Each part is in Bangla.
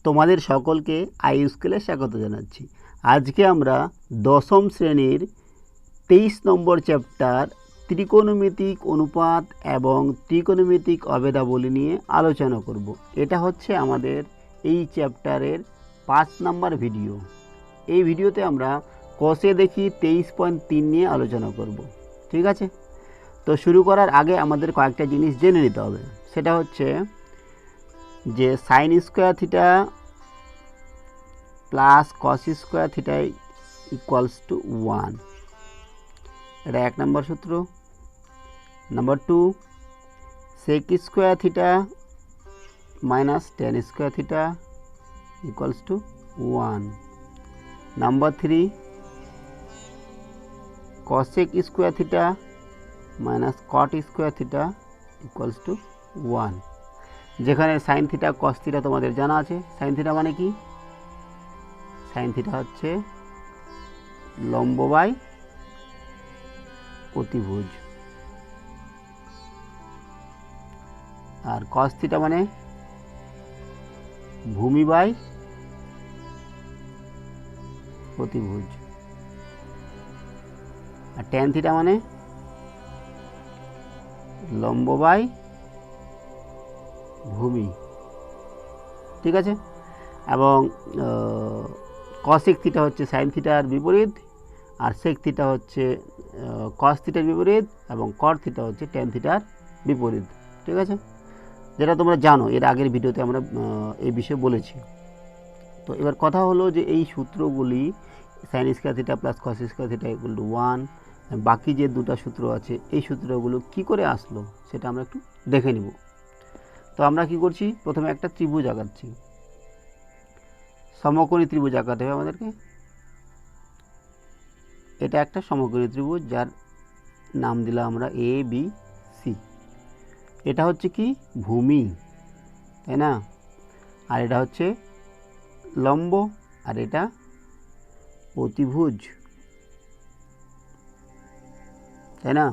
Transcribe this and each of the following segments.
তোমাদের সকলকে আই স্কুলে স্বাগত জানাচ্ছি। আজকে আমরা দশম শ্রেণীর 23 নম্বর চ্যাপ্টার ত্রিকোণমিতিক অনুপাত এবং ত্রিকোণমিতিক অভেদাবলী নিয়ে আলোচনা করব। এটা হচ্ছে আমাদের এই চ্যাপ্টারের 5 নম্বর ভিডিও। এই ভিডিওতে আমরা কষে দেখি 23.3 নিয়ে আলোচনা করব। ঠিক আছে, তো শুরু করার আগে আমাদের কয়েকটা জিনিস জেনে নিতে হবে। সেটা হচ্ছে যে sine square theta plus cos square theta equals to 1, এটা 1 নম্বর সূত্র। Number 2, sec square theta minus tan square theta equals to 1। Number 3, cosec square theta minus cot square theta equals to 1। যেখানে সাইন থিটা কস থিটা তোমাদের জানা আছে। সাইন থিটা মানে কি? সাইন থিটা হচ্ছে লম্ব বাই অতিভুজ, আর কস থিটা মানে ভূমি বাই অতিভুজ, আর ট্যান থিটা মানে লম্ব বাই ভূমি। ঠিক আছে, এবং কসেক থিটা হচ্ছে সাইন থিটার বিপরীত, আর সেক থিটা হচ্ছে কস থিটার বিপরীত, এবং কট থিটা হচ্ছে ট্যান থিটার বিপরীত। ঠিক আছে, যেটা তোমরা জানো, এর আগের ভিডিওতে আমরা এই বিষয়ে বলেছি। তো এবার কথা হলো যে এই সূত্রগুলি sine square theta plus cos square theta equal to 1, বাকি যে দুটো সূত্র আছে এই সূত্রগুলো কি করে আসলো সেটা আমরা একটু দেখে নিব। তো আমরা কি করছি, প্রথমে একটা ত্রিভুজ আঁকাচ্ছি। সমকোণী ত্রিভুজ আঁকাতে হবে আমাদেরকে। এটা একটা সমকোণী ত্রিভুজ যার নাম দিলাম আমরা এ বি সি। এটা হচ্ছে কি ভূমি, তাই না? আর এটা হচ্ছে লম্ব, আর এটা অতিভুজ, তাই না?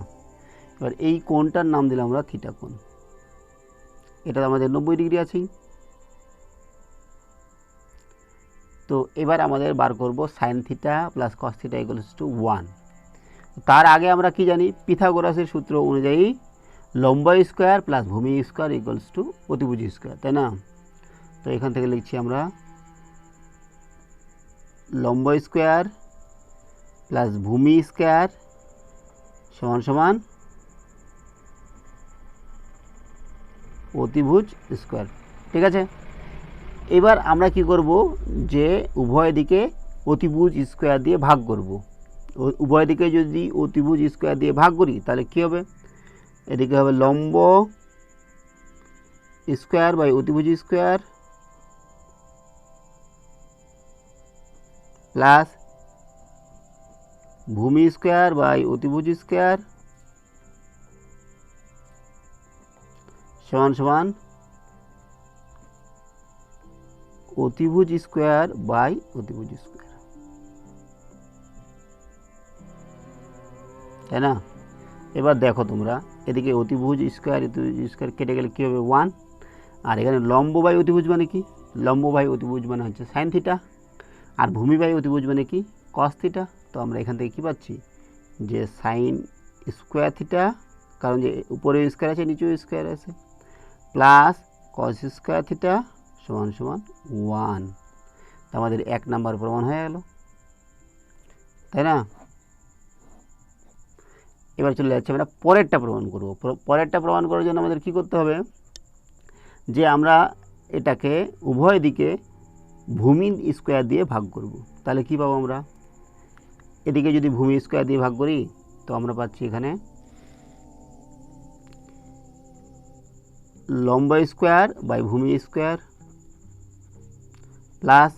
এবার এই কোণটার নাম দিলাম আমরা থিটা কোণ। এটা আমাদের 90 ডিগ্রি আছে। তো এবার আমাদের বার করব sign theta plus cos theta equals to 1। তার আগে আমরা কি জানি, পিথাগোরাসের সূত্র অনুযায়ী লম্ব স্কোয়ার প্লাস ভূমি স্কোয়ার ইকুয়ালস টু অতিভুজ স্কোয়ার, তাই না? তো এখান থেকে লিখছি আমরা লম্ব স্কোয়ার প্লাস ভূমি স্কোয়ার সমান সমান অতিভুজ স্কোয়ার। ঠিক আছে, এবার আমরা কি করব, যে উভয় দিকে অতিভুজ স্কোয়ার দিয়ে ভাগ করব। উভয় দিকে যদি অতিভুজ স্কোয়ার দিয়ে ভাগ করি তাহলে কি হবে, এদিকে হবে লম্ব স্কোয়ার বাই অতিভুজ স্কোয়ার প্লাস ভূমি স্কোয়ার বাই অতিভুজ স্কোয়ার সমান সমান অতিভুজ স্কোয়ার বাই অতিভুজ স্কোয়ার, তাই না? এবার দেখো তোমরা, এদিকে অতিভুজ স্কোয়ার অতিভুজ স্কোয়ার কেটে গেলে কী হবে 1, আর এখানে লম্ব বাই অতিভুজ মানে কি, লম্ব বাই অতিভুজ মানে হচ্ছে সাইন থিটা, আর ভূমি বাই অতিভুজ মানে কি কস থিটা। তো আমরা এখান থেকে কী পাচ্ছি, যে সাইন স্কোয়ার থিটা, কারণ যে উপরে স্কোয়ার আছে নিচেও স্কোয়ার আছে, প্লাস কস স্কোয়ার থিটা সমান সমান 1। তো আমাদের 1 নাম্বার প্রমাণ হয়ে গেল, তাই না? এবার চলে যাচ্ছে আমরা পরেরটা প্রমাণ করব। পরেরটা প্রমাণ করার জন্য আমাদের কি করতে হবে, যে আমরা এটাকে উভয় দিকে ভূমি স্কোয়ার দিয়ে ভাগ করব। তাহলে কি পাবো আমরা, এদিকে যদি ভূমি স্কোয়ার দিয়ে ভাগ করি তো আমরা পাচ্ছি এখানে লম্ব স্কোয়ার বাই ভূমি স্কোয়ার প্লাস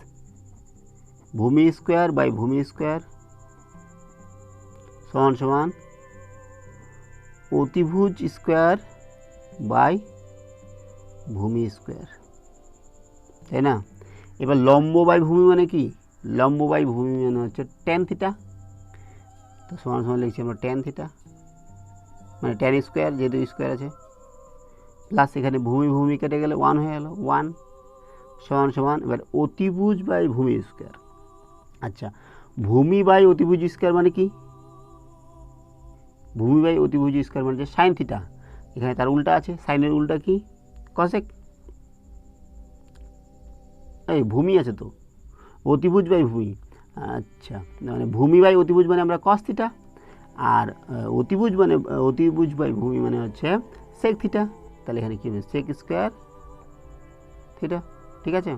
ভূমি স্কোয়ার বাই ভূমি স্কোয়ার সমান সমান অতিভুজ স্কোয়ার বাই ভূমি স্কোয়ার, তাই না? এবার লম্ব বাই ভূমি মানে কি, লম্ব বাই ভূমি মানে হচ্ছে ট্যান থিটা। তো সমান সমান লিখছি আমরা ট্যান থিটা মানে ট্যান স্কোয়ার, যেহেতু স্কোয়ার আছে, প্লাস এখানে ভূমি ভূমি কেটে গেলে 1 হয়ে গেল 1 সমান সমান এবার অতিভুজ বাই ভূমি স্কোয়ার। আচ্ছা, ভূমি বাই অতিভুজ স্কোয়ার মানে কি? ভূমি বাই অতিভুজ স্কোয়ার মানে সাইন থিটা, এখানে তার উল্টা আছে, সাইনের উল্টা কি? কসেক। এই ভূমি আছে তো, অতিভুজ বাই ভূমি। আচ্ছা, মানে ভূমি বাই অতিভুজ মানে আমরা কস থিটা, আর অতিভুজ বাই ভূমি মানে হচ্ছে সেক থিটা। তাহলে এখানে কী হবে? Sec square theta. ঠিক আছে,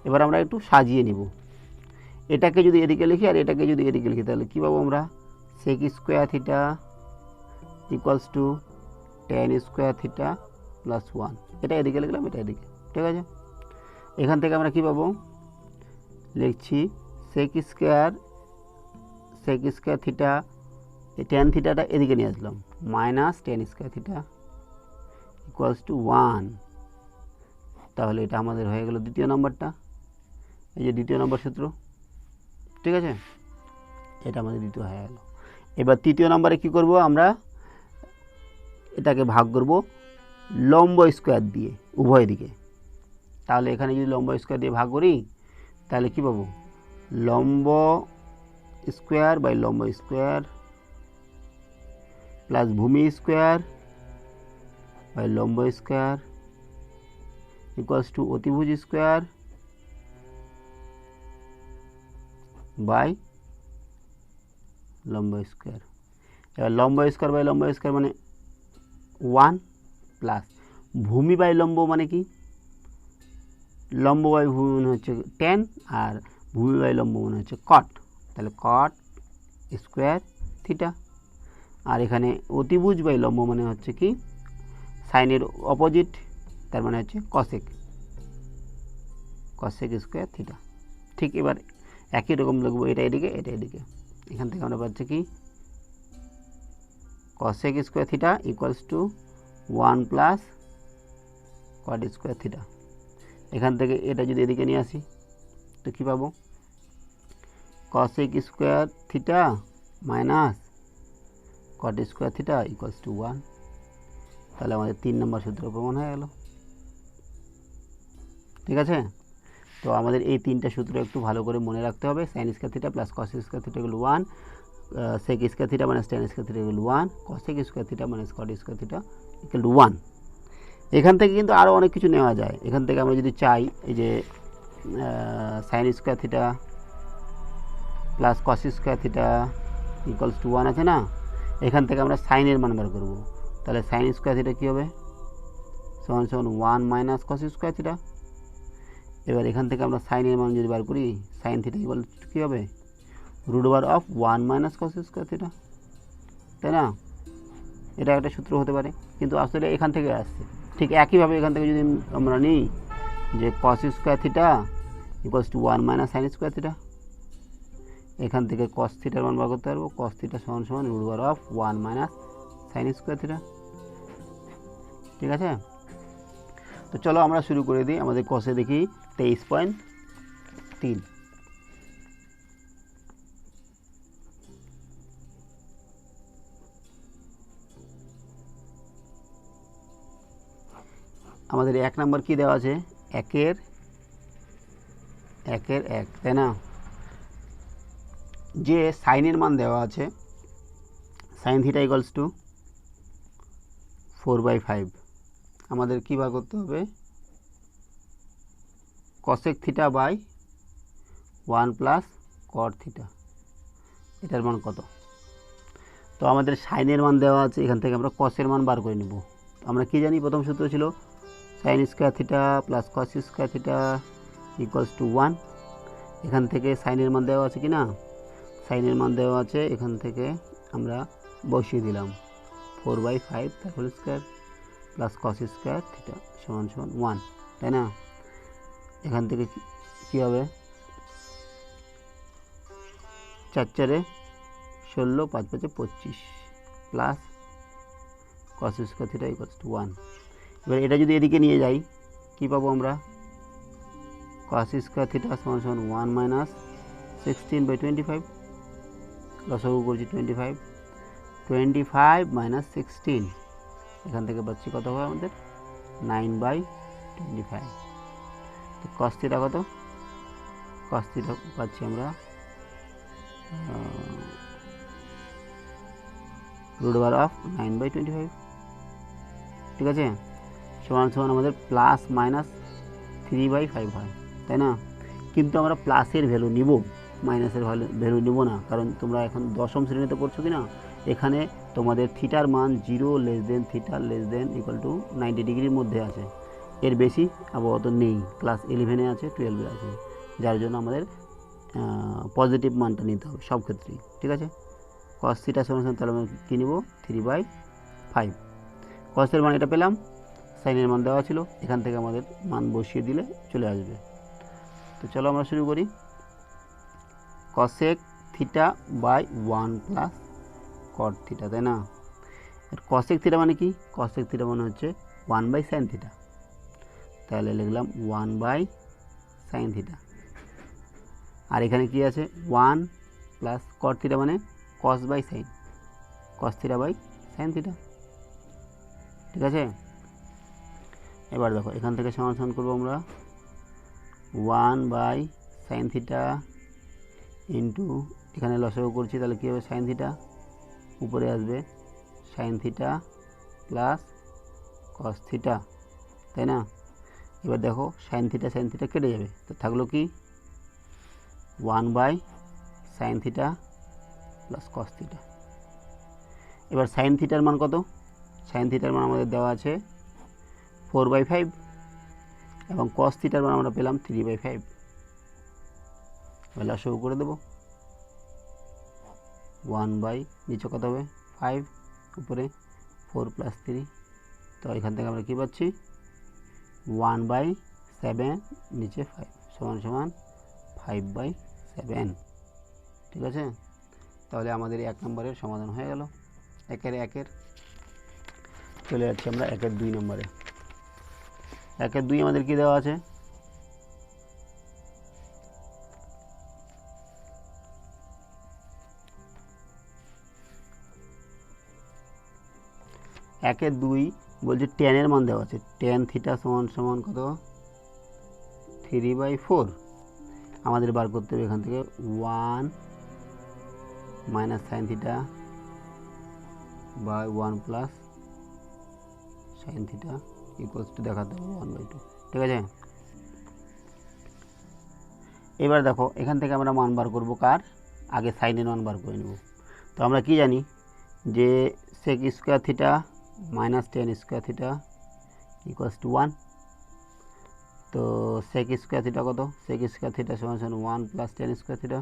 এবার আমরা একটু সাজিয়ে নেব। এটাকে যদি এদিকে লিখি আর এটাকে যদি এদিকে লিখি তাহলে কী পাবো আমরা? Sec square theta equals to tan square theta plus 1। এটা এদিকে লিখলাম, এটা এদিকে। ঠিক আছে, এখান থেকে আমরা কী পাবো? লিখছি সেক স্কোয়ার থিটা, এই টেন থিটাটা এদিকে নিয়ে আসলাম, minus tan square theta equals to 1। তাহলে এটা আমাদের হয়ে গেল দ্বিতীয় নম্বরটা, এই যে দ্বিতীয় নম্বর সূত্র। ঠিক আছে, এটা আমাদের দ্বিতীয় হয়ে গেল। এবার তৃতীয় নম্বরে কি করব? আমরা এটাকে ভাগ করব লম্ব স্কোয়ার দিয়ে উভয় দিকে। তাহলে এখানে যদি লম্ব স্কোয়ার দিয়ে ভাগ করি তাহলে কি পাবো? লম্ব স্কোয়ার বাই লম্ব স্কোয়ার প্লাস ভূমি স্কোয়ার বাই লম্ব স্কোয়ার ইকুয়ালস টু অতিভুজ স্কোয়ার বাই লম্ব স্কোয়ার। এবার লম্ব স্কোয়ার বাই লম্ব স্কোয়ার মানে 1 প্লাস ভূমি বাই লম্ব মানে কি? লম্ব বাই ভূমি মানে হচ্ছে 10 আর ভূমি বাই লম্ব মানে হচ্ছে কট, তাহলে কট স্কোয়ার থিটা। আর এখানে অতিভুজ বাই লম্ব মানে হচ্ছে কি? সাইনের অপোজিট, তার মানে হচ্ছে কসেক স্কোয়ার থিটা। ঠিক এবার একই রকম লিখবো, এটা এদিকে এটা এদিকে। এখান থেকে আমরা পাচ্ছি কি? Cosec square theta equals to 1 plus caught square theta. এখান থেকে এটা যদি এদিকে নিয়ে আসি তো কী পাবো? Cosec square theta minus cot square theta equals to 1। তাহলে আমাদের 3 নম্বর সূত্র প্রমাণ হয়ে গেল। ঠিক আছে, তো আমাদের এই 3টা সূত্র একটু ভালো করে মনে রাখতে হবে। Sine square theta plus cos square theta equal 1, sec square theta minus tan square theta equal 1, cosec square theta minus cot square theta equal 1। এখান থেকে কিন্তু আরও অনেক কিছু নেওয়া যায়। এখান থেকে আমরা যদি চাই, এই যে sine square theta plus cos square theta equals to 1 আছে না, এখান থেকে আমরা সাইনের মান বার করবো। তাহলে সাইন স্কোয়ার থিটা কী হবে? সমান সমান 1 মাইনাস কস স্কোয়ার থিটা। এবার এখান থেকে আমরা সাইনের মান যদি বার করি, সাইন থিটা ইকুয়াল কী হবে? Root over of 1 minus cos square theta, তাই না? এটা একটা সূত্র হতে পারে, কিন্তু আসলে এখান থেকে আসছে। ঠিক একইভাবে এখান থেকে যদি আমরা নিই যে কস square theta equals to 1 minus sine square theta, এখান থেকে কস থিটার মান বার করতে পারবো। কস থিটা সমান সমান root over of 1 minus sine square theta. ঠিক আছে, তো চলো আমরা শুরু করে দিই। আমাদের কসে দেখি 23.3। আমাদের 1 নম্বর কি দেওয়া আছে? 1 এর 1, তাই না? যে সাইনের মান দেওয়া আছে সাইন থিটা ইকুয়ালস টু 4/5, আমাদের কী বার করতে হবে? Cosec theta by 1 plus cot theta, এটার মান কত? তো আমাদের সাইনের মান দেওয়া আছে, এখান থেকে আমরা কসের মান বার করে নেব। আমরা কি জানি? প্রথম সূত্র ছিল sign square theta plus cos square theta equals to 1। এখান থেকে সাইনের মান দেওয়া আছে কি না? সাইনের মান দেওয়া আছে, এখান থেকে আমরা বসিয়ে দিলাম 4/5 তার whole square plus cos square theta সমান সমান 1, তাই না? এখান থেকে কী হবে? 4 4 16, 5 5 25 plus cos square theta equals to 1। এবার এটা যদি এদিকে নিয়ে যাই কী পাবো আমরা? কস স্কোয়ার থিটা সমান সমান 1 মাইনাস 16/25, লসাগু করছি 25 মাইনাস 16, এখান থেকে পাচ্ছি কত হবে আমাদের? 9/25। তো কস থিটা কত, কস থিটা পাচ্ছি আমরা √9/25, ঠিক আছে, সমান সমান আমাদের প্লাস মাইনাস 3/5 হয়, তাই না? কিন্তু আমরা প্লাসের ভ্যালু নিব, মাইনাসের ভ্যালু নিব না, কারণ তোমরা এখন দশম শ্রেণীতে পড়ছো কি না, এখানে তোমাদের থিটার মান 0 θ = 90 ডিগ্রির মধ্যে আছে, এর বেশি আপাতত নেই, ক্লাস 11-এ আছে, 12-এ আছে, যার জন্য আমাদের পজিটিভ মানটা নিতে হবে সব ক্ষেত্রেই, ঠিক আছে। কস থিটা সমান তাহলে আমরা কী নিব, 3/5। কসের মান এটা পেলাম, সাইনের মান দেওয়া ছিল, এখান থেকে আমাদের মান বসিয়ে দিলে চলে আসবে। তো চলো আমরা শুরু করি। Cosec theta by 1 plus cot theta, তাই না? কসেক থিটা মানে কি, কসেক থিটা মানে হচ্ছে 1/sin থিটা, তাহলে লিখলাম 1/sin থিটা। আর এখানে কি আছে, 1 প্লাস কট থিটা মানে cos/sin, cos theta by sin theta, ঠিক আছে। এবার দেখো এখান থেকে সমাধান করবো আমরা 1/sin থিটা ইন্টু, এখানে লসাগু করছি, তাহলে কী হবে, sin থিটা উপরে আসবে sin theta plus cos theta, তাই না? এবার দেখো sin থিটা কেটে যাবে, তো থাকলো কি 1/sin theta plus cos theta. এবার sin থিটার মান কত, sin থিটার মান আমাদের দেওয়া আছে 4/5 এবং cos থিটার মান আমরা পেলাম 3/5। এবার লসাগু করে দেবো, 1 নিচে কত হবে 5, উপরে 4 + 3, তো এখান থেকে আমরা কী পাচ্ছি 1/7 নিচে 5 সমান সমান 5/7, ঠিক আছে। তাহলে আমাদের 1 নম্বরের সমাধান হয়ে গেল। একের চলে যাচ্ছি আমরা 2 নম্বরে। 2 আমাদের কি দেওয়া আছে, একের 2 বলছে tan-এর মান দেওয়া আছে, tan থিটা সমান সমান কত 3/4, আমাদের বার করতে হবে এখান থেকে 1 - sin theta by 1 plus sin theta equals to দেখাতে হবে 1/2, ঠিক আছে। এবার দেখো এখান থেকে আমরা মান বার করবো কার, আগে সাইনের মান বার করে নেব। তো আমরা কি জানি যে sec square theta minus tan square theta equals to 1, তো sec স্কোয়ার থিটা কত, sec স্কোয়ার থিটা সমান সমান 1 plus tan square theta,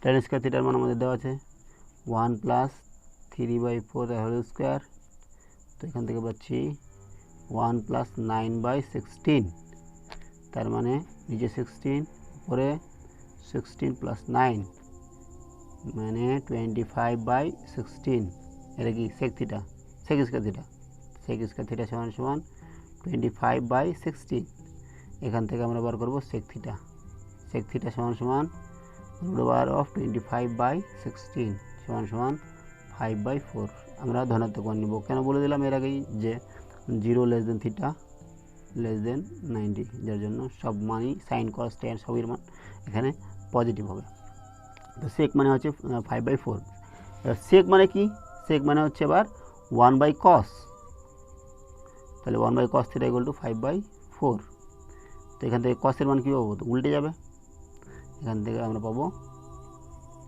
tan square থিটার মান আমাদের দেওয়া আছে 1 প্লাস 3/4 হোল স্কোয়ার, তো এখান থেকে পাচ্ছি 1 প্লাস 9/16, তার মানে নিচে 16 উপরে 16 প্লাস 9 মানে 25/16, এটা কি sec theta, sec square theta সমান সমান 25/16, এখান থেকে আমরা বার করবো sec থিটা সমান সমান √25/16 সমান সমান 5/4, আমরা ধনাত্মক মান নিব। কেন বলে দিলাম এর আগেই যে 0 θ < 90, যার জন্য সব মানই sin cos tan সবের মান এখানে পজিটিভ হবে। তো sec মানে হচ্ছে 5/4, এবার sec মানে কি, sec মানে হচ্ছে আবার 1/cos, তাহলে 1/cos থিটা = 5/4, তো এখান থেকে cos এর মান কী পাবো, তো উল্টে যাবে, এখান থেকে আমরা পাবো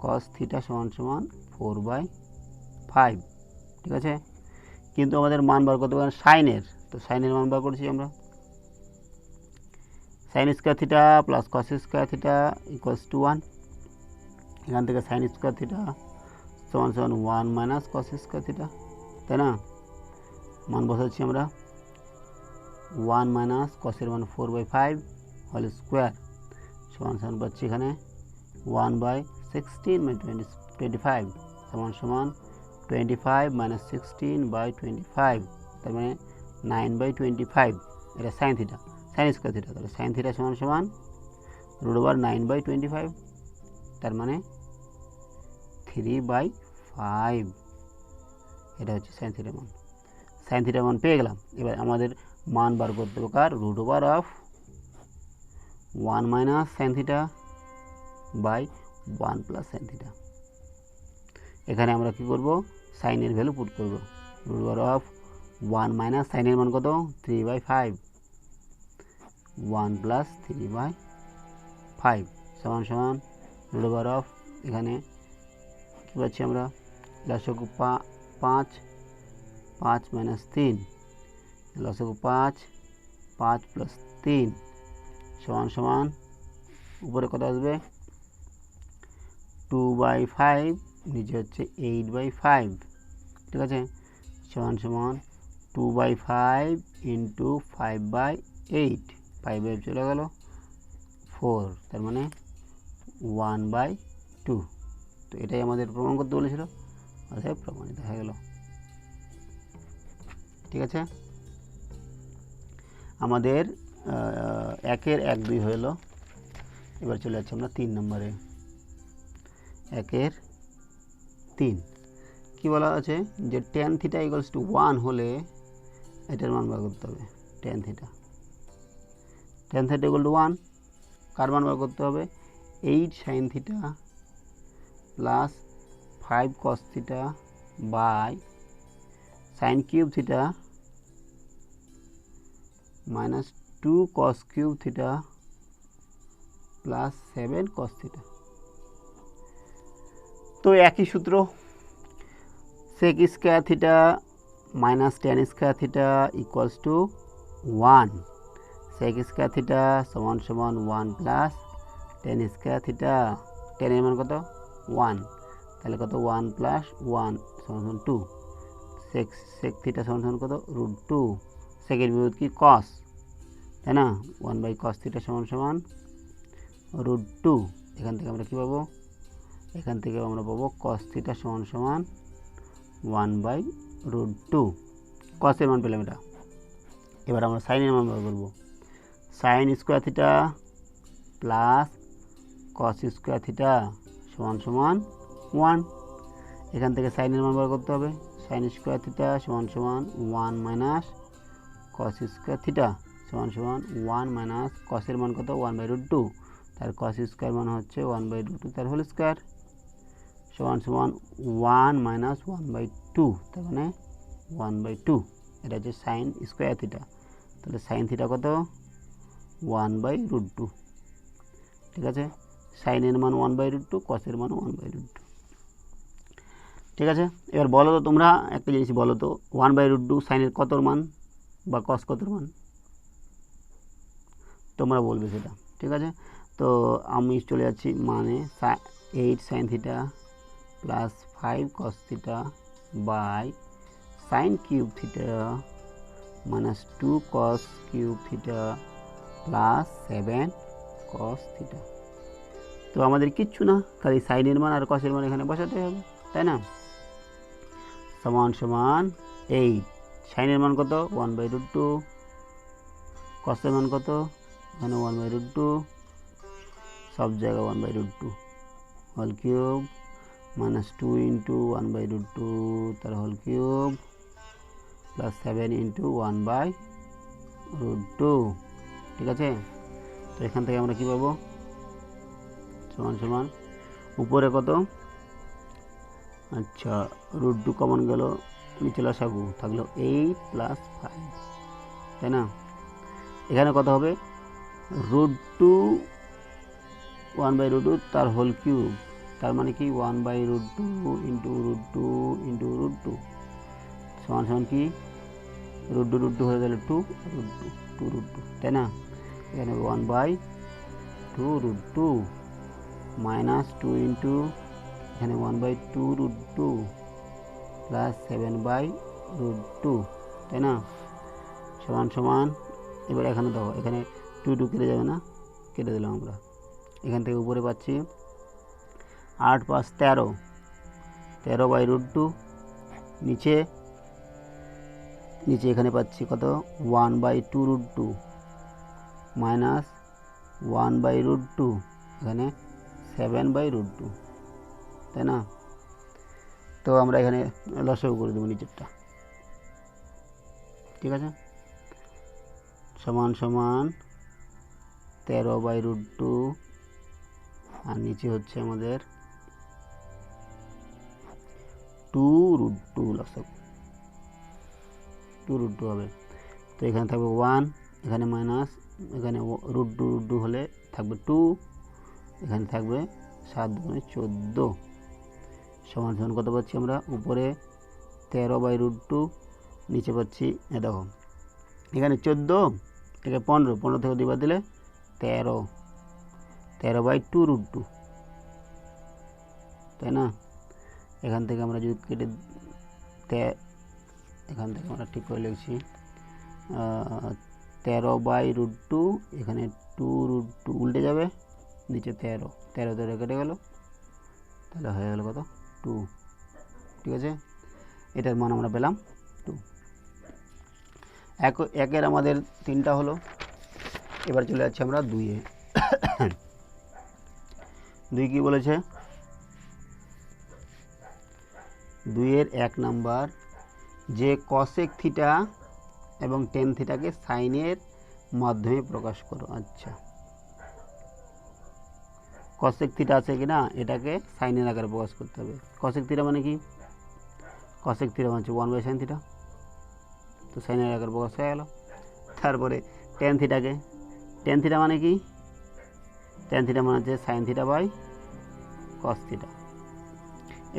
cos থিটা সমান সমান 4/5, ঠিক আছে। কিন্তু আমাদের মান বার করতে পারেন সাইনের, তো সাইনের মান বার করছি আমরা sin square theta plus cos square theta equals to 1, এখান থেকে sin স্কোয়ার থিটা সমান সমান 1 মাইনাস cos স্কোয়ার থিটা, তাই না? মান বসাচ্ছি আমরা 1 মাইনাস cos-এর মান 4/5 হোল স্কোয়ার সমান সমান পাচ্ছি এখানে 1/16 মানে 25 সমান সমান 25 - 16/25, তার মানে 9/25, এটা sin theta, sin square theta, তাহলে sin থিটা সমান সমান √9/25, তার মানে 3/5, এটা হচ্ছে sin থিটার মান। sin থিটার মান পেয়ে গেলাম। এবার আমাদের মান বার করতে হবে কার, √9/25 1 minus sine theta by 1 plus sine theta. এখানে আমরা কি করব, সাইনের ভ্যালু পুট করব। রুট ওভার অফ 1 মাইনাস সাইনের মান কত 3/5, 1 প্লাস 3/5 সমান সমান রুট ওভার অফ, এখানে কী পাচ্ছি আমরা, লসাগু 5, 5 মাইনাস 3, লসাগু 5, 5 প্লাস 3 সমান সমান উপরে কত আসবে 2/5, নিচে হচ্ছে 8/5, ঠিক আছে, সমান সমান 2/5 ইন্টু 5/8, 5/8 চলে গেল 4, তার মানে 1/2। তো এটাই আমাদের প্রমাণ করতে বলেছিল, অতএব প্রমাণিত হয়ে গেল। ঠিক আছে, আমাদের 1-এর 1-2 হলো। এবার চলে যাচ্ছি আমরা 3 নম্বরে। 1-এর 3 কি বলা আছে, যে tan থিটা ইকুয়ালস টু 1 হলে এটার মান বার করতে হবে। tan থিটা ইকুয়াল টু 1, কার মান বার করতে হবে, 8 sine theta plus 5 cos theta by sine cube theta minus 2 cos cube theta plus 7 cos theta. তো একই সূত্র, sec square theta minus tan square theta equals to 1, sec square theta সমান সমান 1 প্লাস ট্যান স্কোয়ার থিটা, ট্যানের মান কত 1, তাহলে কত 1 প্লাস 1 সমান সমান 2, সেক থিটা সমান সমান কত √2, সেকের বিপরীত কি কস, তাই না, 1/cos থিটা সমান সমান √2। এখান থেকে আমরা কী পাবো, এখান থেকে আমরা পাবো cos থিটা সমান সমান 1/√2, কসের মান পেলাম এটা। এবার আমরা সাইনের মান বার করবো, sign square theta plus cos square theta সমান সমান 1, এখান থেকে সাইনের মান বার করতে হবে, সাইন স্কোয়ার থিটা সমান সমান 1 মাইনাস কস স্কোয়ার থিটা সমান সমান 1 মাইনাস কসের মান কত 1/√2, তার কস স্কোয়ার মান হচ্ছে 1/√2 তার হোল স্কোয়ার সমান সমান 1 মাইনাস 1/2, তার মানে 1/2, এটা হচ্ছে সাইন স্কোয়ার থিটা। তাহলে সাইন থিটা কত 1/√2, ঠিক আছে, সাইনের মান 1/√2, কসের মান 1/√2, ঠিক আছে। এবার বলো তো তোমরা একটা জিনিস বলো তো, 1/√2 সাইনের কত মান বা কস কত মান, তোমরা বলবে সেটা, ঠিক আছে। তো আমি চলে যাচ্ছি মানে 8 sine theta plus 5 cos theta by sine cube theta minus 2 cos cube theta plus 7 cos theta. তো আমাদের কিচ্ছু না, খালি সাইনের মান আর কসের মান এখানে বসাতে হবে, তাই না, সমান সমান 8, সাইনের মান কত 1/√2, কসের মান কত এখানে 1/√2, সব জায়গায় 1/√2, হোল কিউব মাইনাস 2 ইন্টু 1/√2 তার হোল কিউব প্লাস 7 ইন্টু 1/√2, ঠিক আছে। তো এখান থেকে আমরা কী পাবো, সমান সমান উপরে কত, আচ্ছা √2 কমন গেল, নিচে লসাগু থাকলো 8 প্লাস 5, তাই না, এখানে কত হবে √2 1/√2 তার হোল কিউব, তার মানে কি 1/√2 ইন্টু √2 ইন্টু √2 সমান সমান কি √2 হয়ে গেলে 2 √2, তাই না, এখানে 1/2√2 মাইনাস 2 ইন্টু এখানে 1/2√2 প্লাস 7/√2, তাই না, সমান সমান, এবার এখানে দেখো এখানে 2 কেটে যাবে না, কেটে দিলাম আমরা, এখান থেকে উপরে পাচ্ছি 8 + 13, 13/√2, নিচে এখানে পাচ্ছি কত 1/2√2 মাইনাস 1/√2, এখানে 7/√2, তাই না। তো আমরা এখানে লসাগু করে দেবো নিচেরটা, ঠিক আছে, সমান সমান 13/√2 আর নিচে হচ্ছে আমাদের 2√2 লসাগু, 2√2 হবে। তো এখানে থাকবে 1, এখানে মাইনাস, এখানে √2 হলে থাকবে 2, এখানে থাকবে 7 × 14 সমান সমান কত পাচ্ছি আমরা? উপরে 13/√2, নিচে পাচ্ছি দেখো এখানে 14, থেকে 15 থেকে 2 বাদ দিলে 13, 13/2√2, তাই না? এখান থেকে আমরা যদি কেটে এখান থেকে আমরা ঠিক করে লিখছি 13/√2, এখানে 2√2 উল্টে যাবে, নিচে 13 কেটে গেল, তাহলে হয়ে গেল কত? 2। ঠিক আছে, এটার মান আমরা পেলাম 2। একের আমাদের 3টা হলো। এবার চলে যাচ্ছি আমরা 2-এ। 2 কি বলেছে? 2-এর 1 নাম্বার, যে কসেক থিটা এবং টেন থিটাকে সাইনের মাধ্যমে প্রকাশ করো। আচ্ছা, কসেক থিটা আছে কি না, এটাকে সাইনের আকারে প্রকাশ করতে হবে। কসেক থিটা মানে কি? কসেক থিটা মানে হচ্ছে 1/sin থিটা, তো সাইনের আকারে প্রকাশ হয়ে গেল। তারপরে টেন থিটাকে, টেন থিটা মানে কি? টেন থিটা মানে হচ্ছে sine theta by cos theta.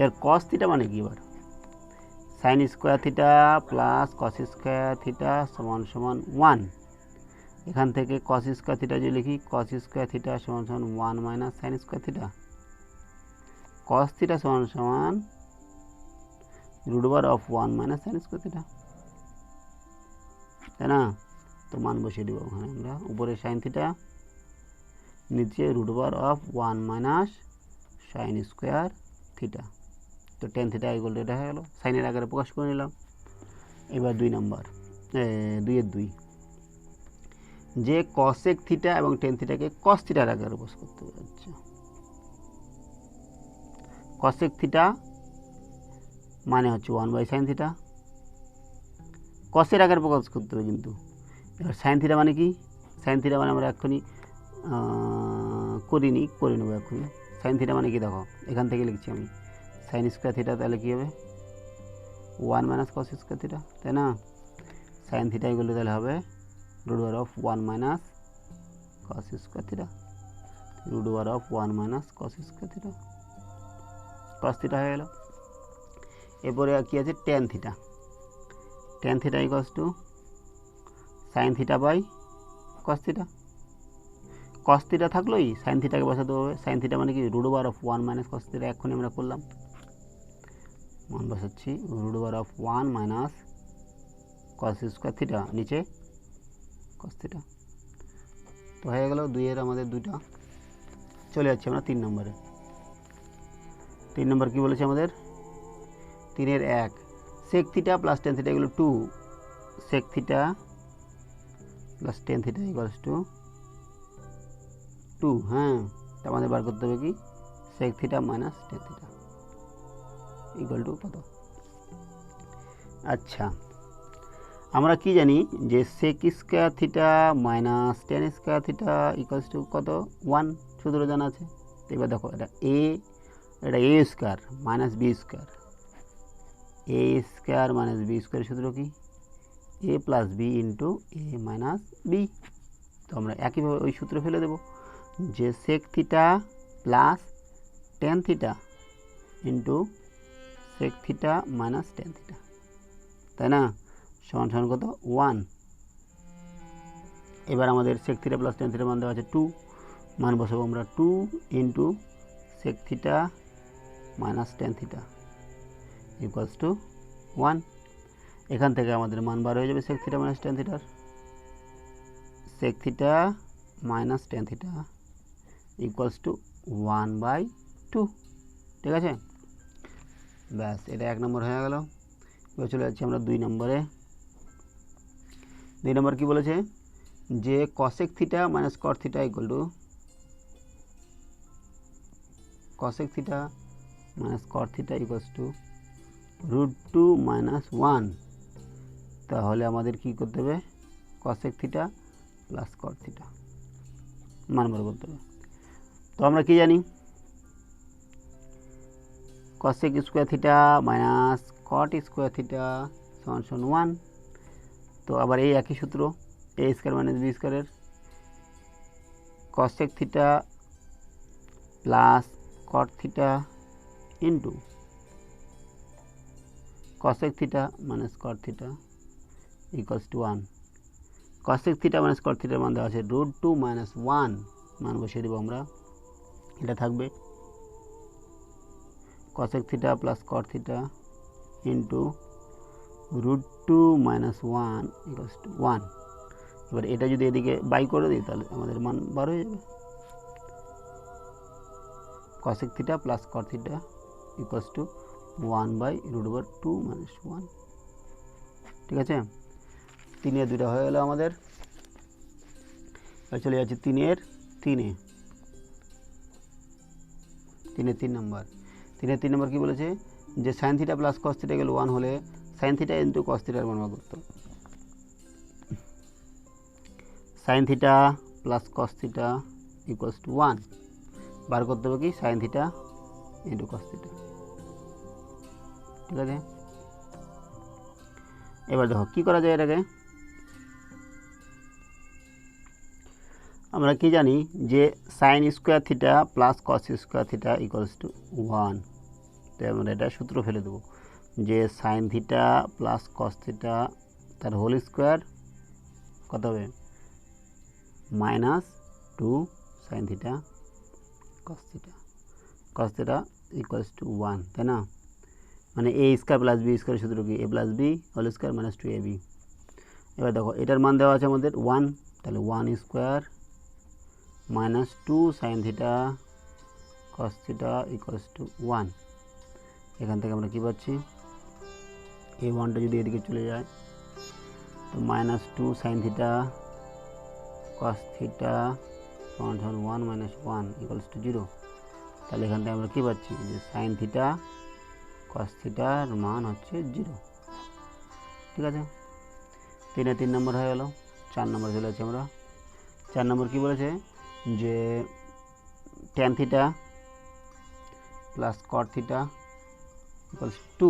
এর কস থিটা মানে কি? এবার sine square theta plus cos square theta সমান সমান 1। এখান থেকে কস স্কোয়ার থিটা যদি লিখি, কস স্কোয়ার থিটা সমান সমান 1 minus sine square theta, cos theta সমান সমান √1 মাইনাস সাইন স্কোয়ার থিটা, তাই না? তো মান বসিয়ে দিব ওখানে আমরা, উপরে সাইন থিটা, নিচে √1 মাইনাস সাইন স্কোয়ার থিটা। তো টেন থিটা ইকুয়াল টু এটা হয়ে গেল, সাইনের আকারে প্রকাশ করে নিলাম। এবার 2 নাম্বার, 2-এর 2, যে কসেক থিটা এবং টেন থিটাকে কস থিটার আকারে প্রকাশ করতে হবে। আচ্ছা, কসেক থিটা মানে হচ্ছে 1/sin থিটা, কসের আকারে প্রকাশ করতে হবে কিন্তু। এবার সাইন থিটা মানে কি? সাইন থিটা মানে আমরা এক্ষুনি করে নেবো এক্ষুনি। সাইন থিটা মানে কি দেখো, এখান থেকে লিখছি আমি সাইন স্কোয়ার থিটা, তাহলে কী হবে? 1 মাইনাস কস স্কোয়ার থিটা, তাই না? সাইন থিটা এগুলো তাহলে হবে √1 minus cos square theta, √1 minus cos square theta, cos theta হয়ে গেল। এরপরে কী আছে? Tan theta, tan theta equals to sine theta by cos theta. Cos theta থাকলোই, সাইন থিটাকে বসাতে হবে। সাইন থিটা মানে কি? √1 মাইনাস কস থিটা, এক্ষুনি আমরা করলাম, মান বসাচ্ছি √1 মাইনাস কস স্কোয়ার থিটা, নিচে কস থিটা। তো হয়ে গেল 2-এর আমাদের 2টা। চলে যাচ্ছি আমরা 3 নম্বরে। 3 নম্বর কী বলেছে আমাদের? 3-এর 1, sec theta plus tan theta এগুলো 2, sec theta plus tan theta equals to 2। হ্যাঁ, তা আমাদের বার করতে হবে কি? Sec theta minus tan theta equal to কত? আচ্ছা, আমরা কি জানি যে sec square theta minus tan square theta equals to কত? 1, সূত্র জানা আছে। এবার দেখো, এটা a square minus b square, a square minus b square সূত্র কি? এ plus b into a minus b. তো আমরা একইভাবে ওই সূত্র ফেলে দেব, যে sec theta plus tan theta into sec theta minus tan theta, তাই না? সমান সমান কত? 1। এবার আমাদের sec theta plus tan theta মান দেওয়া আছে 2, মান বসাবো আমরা 2 into sec theta minus tan theta equals to 1। এখান থেকে আমাদের মান বার হয়ে যাবে সেক থিটা মাইনাস টেন থিটার, sec theta minus tan theta equals to 1/2। ঠিক আছে, ব্যাস, এটা 1 নম্বর হয়ে গেল। এবার চলে যাচ্ছি আমরা 2 নম্বরে। 2 নম্বর কী বলেছে? যে cosec theta minus caught theta equal two cosec theta minus caught theta equals to √2 minus 1। তাহলে আমাদের কী করতে হবে? Cosec theta plus cot theta. মান বার করতে হবে। তো আমরা কি জানি, cosec square theta minus cot square theta সমান সমান 1। তো আবার এই একই সূত্র, এ স্কোয়ার মাইনাস বি স্কোয়ারের cosec theta plus cot theta into cosec theta minus caught theta equals to 1। cosec theta minus কট থিটার মান দেওয়া আছে √2 মাইনাস 1, মান বসিয়ে দেবো আমরা। এটা থাকবে cosec theta plus cot theta into √2 minus 1 equals to 1। এবার এটা যদি এদিকে বাই করে দিই তাহলে আমাদের মান বার হয়ে যাবে। cosec theta plus cot theta equals two 1/√2 minus 1। ঠিক আছে, 3 এর 2টা হয়ে গেল আমাদের। চলে যাচ্ছে 3 এর 3 নম্বর। 3 নম্বর কি বলেছে, যে sine theta plus cos theta গেল 1 হলে সাইন থিটা ইন্টু কস থিটার মান বার করতে হবে। Sine theta plus cos theta equals to 1 বার করতে হবে কি, sine theta into cos theta. ঠিক আছে, এবার দেখো কি করা যায় এটাকে। আমরা কি জানি যে sine square theta plus cos square theta equals to 1। তো আমরা এটা সূত্র ফেলে দেবো যে sine theta plus cos theta তার হোল স্কোয়ার কত হবে, -2 sine theta cos theta equals to 1, তাই না। মানে a square plus b square সূত্র কি, a plus b whole square minus 2ab। এবার দেখো এটার মান দেওয়া আছে আমাদের 1, তাহলে 1 square minus 2 sine theta cos theta equals to 1। এখান থেকে আমরা কী পাচ্ছি, এই 1টা যদি এদিকে চলে যায় তো -2 সাইন থিটা কস থিটা সমান 1 মাইনাস 1 ইকুয়ালস টু 0। তাহলে এখান থেকে আমরা কী পাচ্ছি, যে সাইন থিটা কস থিটার মান হচ্ছে 0। ঠিক আছে, 3 এ 3 নম্বর হয়ে গেল। 4 নম্বর চলে যাচ্ছি আমরা। 4 নম্বর কী বলেছে, যে tan theta plus cot theta equals two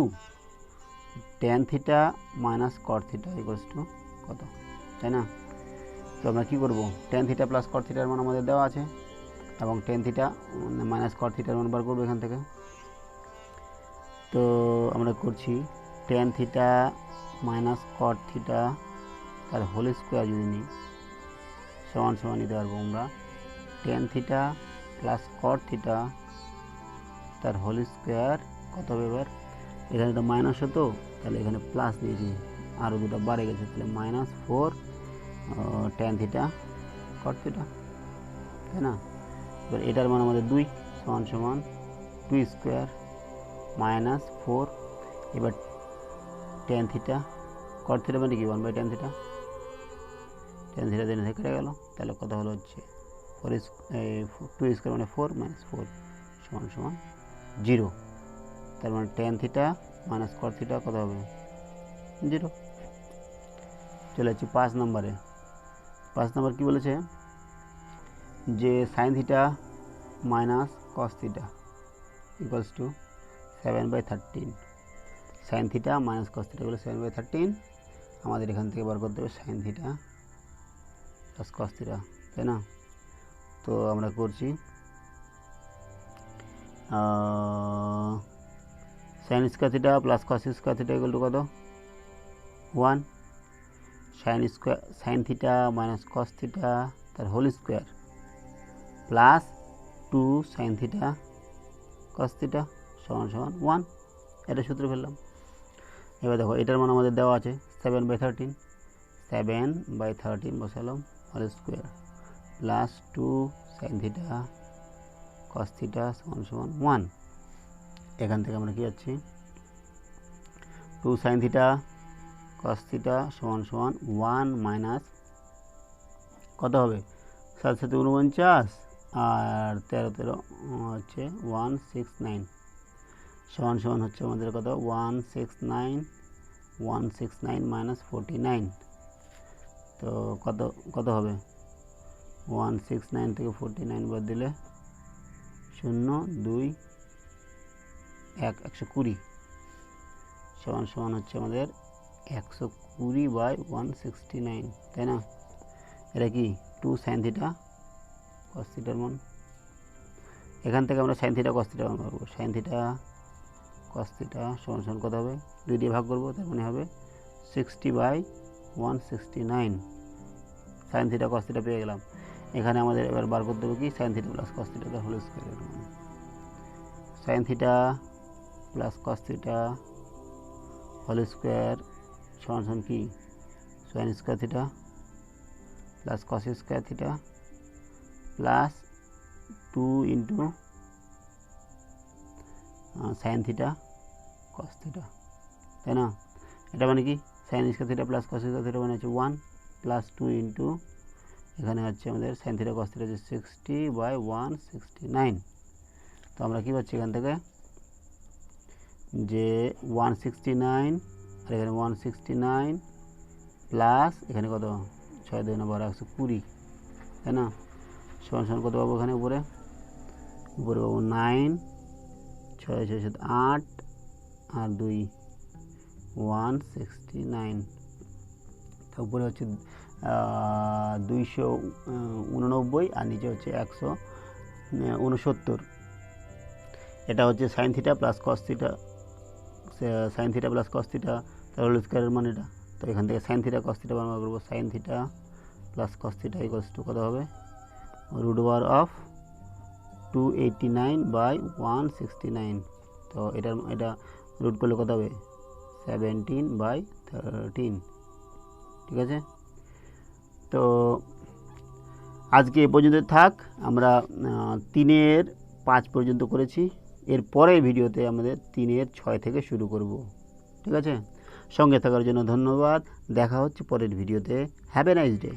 tan theta minus caught theta equals to কত, তাই না। তো আমরা কী করবো, ট্যান থিটা প্লাস কট থিটার মান আমাদের দেওয়া আছে এবং ট্যান থিটা মাইনাস কট থিটার মান বার করবো এখান থেকে। তো আমরা করছি ট্যান থিটা মাইনাস কট থিটা তার হোল স্কোয়ার যদি নিই সমান সমান নিতে পারবো আমরা tan theta plus cot theta তার হোল স্কোয়ার কত হবে। এবার এখানে তো মাইনাস হতো, তাহলে এখানে প্লাস দিয়েছি, আরও দুটো বাড়ে গেছে, তাহলে -4 ট্যান থিটা কট থিটা, তাই না। এবার এটার মান আমাদের 2 সমান সমান 2 স্কোয়ার -4। এবার ট্যান থিটা কট থিটা মানে কি 1/tan থিটা, ট্যান থিটা দিনে থেকে কেটে গেল, তাহলে কত হলো হচ্ছে 2 স্কোয়ার মানে 4 -4 সমান সমান 0। তার মানে ট্যান থিটা মাইনাস কট থিটা কত হবে, 0। চলে যাচ্ছি 5 নম্বরে। 5 নম্বর কী বলেছে, যে sine theta minus cos theta equals to 7/13। Sine theta minus cos theta বলে 7/13। আমাদের এখান থেকে বার করতে হবে sine theta plus cos theta, তাই না। তো আমরা করছি sine square theta plus cos square theta equal to কত, 1। Sine theta minus cos theta তার whole square plus 2 sine theta cos theta সমান সমান 1। এটা সূত্র ফেললাম। এবার দেখো এটার মান আমাদের দেওয়া আছে 7/13 বসালাম whole square plus 2 sine theta cos theta সমান সমান 1। এখান থেকে আমরা কী পাচ্ছি, 2 সাইন থিটা কস থিটা সমান সমান 1 মাইনাস কত হবে, 7 7 49 আর 13 হচ্ছে 169 সমান সমান হচ্ছে আমাদের কত 169 মাইনাস 49। তো কত কত হবে 169 থেকে 49 বাদ দিলে 0 2 1 120 সমান সমান হচ্ছে আমাদের 120/169, তাই না? এটা কি 2 sin থিটা cos থিটার মান। এখান থেকে আমরা sin থিটা cos থিটা মান পাবো। sin থিটা cos থিটা সমান সমান কত হবে, 2 দিয়ে ভাগ করব, তার মানে হবে 60/169 sin থিটা cos থিটা পেয়ে গেলাম। এখানে আমাদের এবার বার করতে হবে কি sin theta plus cos theta তার হোল স্কয়ারের মান। sin theta plus cos theta whole square সমান সমান কি sin square theta plus cos square theta plus 2 into sin theta cos theta, তাই না? এটা মানে কি sin square theta plus cos square theta মানে হচ্ছে 1 প্লাস 2 ইন্টু এখানে হচ্ছে আমাদের sin থিটা cos থিটা হচ্ছে 60/169। তো আমরা কি পাচ্ছি এখান থেকে যে 169 আর এখানে 169 প্লাস এখানে কত 6 2 12 120, তাই না? সমান সমান কত পাবো এখানে উপরে পাবো 9 6 6 7 8 আর 2 169। তো উপরে হচ্ছে 289 আর নিচে হচ্ছে 169। এটা হচ্ছে sin theta plus cos theta, sin theta plus cos theta তার হোল স্কয়ারের মান এটা। তো এখান থেকে sin থিটা cos থিটা বার করব। sin theta plus cos theta equals to কত হবে, √of 289/169। তো এটা রুট করলে কত হবে 17/13, ঠিক আছে? তো আজকে এ পর্যন্ত থাক। আমরা 3 থেকে 5 পর্যন্ত করেছি। এর পরের ভিডিওতে আমাদের 3 থেকে 6 থেকে শুরু করব, ঠিক আছে? সঙ্গে থাকার জন্য ধন্যবাদ। দেখা হচ্ছে পরের ভিডিওতে। Have a nice day.